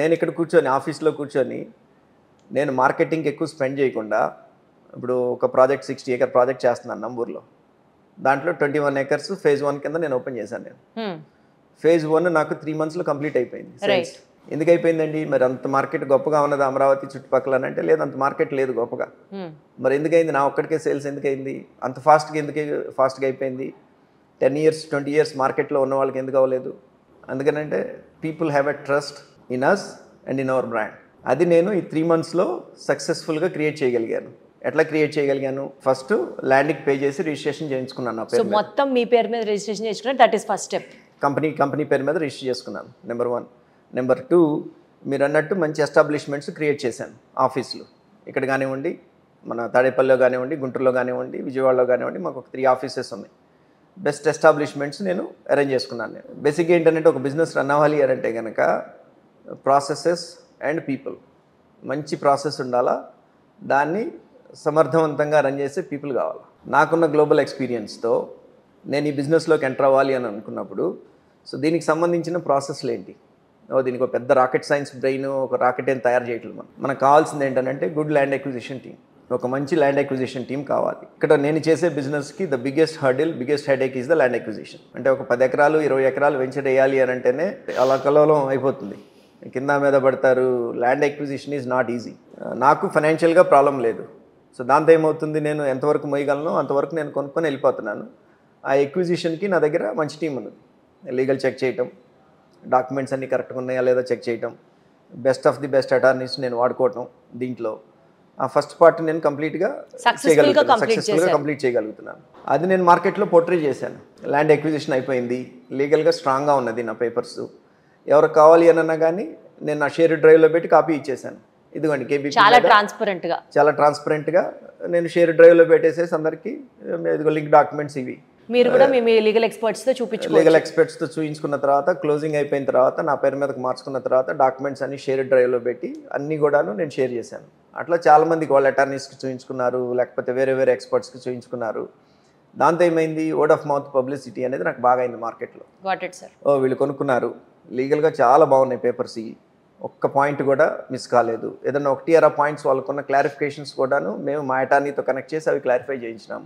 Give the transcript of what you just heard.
నేను ఇక్కడ కూర్చొని ఆఫీస్లో కూర్చొని నేను మార్కెటింగ్కి ఎక్కువ స్పెండ్ చేయకుండా ఇప్పుడు ఒక ప్రాజెక్ట్ 60 acre ప్రాజెక్ట్ చేస్తున్నాను నంబూరులో. దాంట్లో 21 acres ఫేజ్ 1 కింద నేను ఓపెన్ చేశాను. నేను ఫేజ్ 1 నాకు 3 monthsలో కంప్లీట్ అయిపోయింది. ఎందుకు అయిపోయిందండి? మరి అంత మార్కెట్ గొప్పగా ఉన్నది అమరావతి చుట్టుపక్కల అంటే లేదు, అంత మార్కెట్ లేదు గొప్పగా. మరి ఎందుకైంది? నా ఒక్కడికే సేల్స్ ఎందుకైంది? అంత ఫాస్ట్గా అయిపోయింది. 10 years 20 years మార్కెట్లో ఉన్న వాళ్ళకి ఎందుకు అవ్వలేదు? అందుకనంటే people have a trust in us and in our brand. అది నేను ఈ 3 monthsలో సక్సెస్ఫుల్గా క్రియేట్ చేయగలిగాను. ఎట్లా క్రియేట్ చేయగలిగాను? ఫస్ట్ ల్యాండ్కి పే చేసి రిజిస్ట్రేషన్ చేయించుకున్నాను. సో మొత్తం మీ పేరు మీద రిజిస్ట్రేషన్ చేసుకున్నాను. That is first step. Company పేరు మీద రిజిస్టర్ చేసుకున్నాను. నెంబర్ 1. నెంబర్ 2, మీరు అన్నట్టు మంచి ఎస్టాబ్లిష్మెంట్స్ క్రియేట్ చేశాను. ఆఫీసులు ఇక్కడ కానివ్వండి, మన తాడేపల్లిలో కానివ్వండి, గుంటూరులో కానివ్వండి, విజయవాడలో కానివ్వండి, మాకు ఒక 3 offices ఉన్నాయి. బెస్ట్ ఎస్టాబ్లిష్మెంట్స్ నేను అరేంజ్ చేసుకున్నాను. నేను బేసిక్గా ఏంటంటే ఒక బిజినెస్ రన్ అవ్వాలి అని అంటే కనుక ప్రాసెసెస్ అండ్ పీపుల్, మంచి ప్రాసెస్ ఉండాలా, దాన్ని సమర్థవంతంగా రన్ చేసే పీపుల్ కావాలి. నాకున్న గ్లోబల్ ఎక్స్పీరియన్స్తో నేను ఈ బిజినెస్లోకి ఎంటర్ అవ్వాలి అని అనుకున్నప్పుడు సో దీనికి సంబంధించిన ప్రాసెస్లు ఏంటి? దీనికి ఒక పెద్ద రాకెట్ సైన్స్ బ్రెయిన్, ఒక రాకెట్ ఏం తయారు చేయట్లేదు. మనకు కావాల్సింది ఏంటంటే గుడ్ ల్యాండ్ అక్విజిషన్ టీమ్, ఒక మంచి ల్యాండ్ అక్విజిషన్ టీం కావాలి. ఇక్కడ నేను చేసే బిజినెస్కి the biggest headache is the land acquisition. అంటే ఒక 10 acres 20 acres వెంచర్ వేయాలి అని అంటేనే అలా కలవలం అయిపోతుంది, కింద మీద పడతారు. Land acquisition is not easy. నాకు ఫైనాన్షియల్గా ప్రాబ్లం లేదు. సో దాంతో ఏమవుతుంది, నేను ఎంతవరకు మోయగలను అంతవరకు నేను కొనుక్కొని వెళ్ళిపోతున్నాను. ఆ ఎక్విజిషన్కి నా దగ్గర మంచి టీం ఉన్నది. లీగల్ చెక్ చేయటం, డాక్యుమెంట్స్ అన్నీ కరెక్ట్గా ఉన్నాయా లేదా చెక్ చేయటం, best of the best attorneys నేను వాడుకోవటం. దీంట్లో ఆ ఫస్ట్ పార్ట్ నేను కంప్లీట్గా సక్సెస్ఫుల్గా కంప్లీట్ చేయగలుగుతున్నాను. అది నేను మార్కెట్లో పోర్ట్రే చేశాను. ల్యాండ్ ఎక్విజిషన్ అయిపోయింది, లీగల్గా స్ట్రాంగ్గా ఉన్నది నా పేపర్స్. ఎవరు కావాలి అని అన్నా కానీ నేను నా షేర్ డ్రైవ్లో పెట్టి కాపీ ఇచ్చేసాను. ఇదిగోండి కేబీ, చాలా ట్రాన్స్పరెంట్గా నేను షేర్ డ్రైవ్లో పెట్టేసేసి అందరికీ ఇదిగో లింక్ డాక్యుమెంట్స్ ఇవి మీరు కూడా మీ లీగల్ ఎక్స్పర్ట్స్తో చూపించుకోవచ్చు. లీగల్ ఎక్స్పర్ట్స్తో చూపించుకున్న తర్వాత క్లోజింగ్ అయిపోయిన తర్వాత నా పేరు మీదకి మార్చుకున్న తర్వాత డాక్యుమెంట్స్ అన్ని షేర్ డ్రైవ్లో పెట్టి అన్నీ కూడాను నేను షేర్ చేశాను. అట్లా చాలామందికి వాళ్ళ అటార్నీస్కి చూపించుకున్నారు, లేకపోతే వేరే ఎక్స్పర్ట్స్కి చూపించుకున్నారు. దాంతో ఏమైంది, వర్డ్ ఆఫ్ మౌత్ పబ్లిసిటీ అనేది నాకు బాగా అయింది మార్కెట్లో. వీళ్ళు కొనుక్కున్నారు, లీగల్గా చాలా బాగున్నాయి పేపర్స్, ఒక్క పాయింట్ కూడా మిస్ కాలేదు. ఏదన్నా 1 or 2 పాయింట్స్ వాళ్ళకున్న క్లారిఫికేషన్స్ కూడాను మేము మా అటార్నీతో కనెక్ట్ చేసి అవి క్లారిఫై చేయించినాము.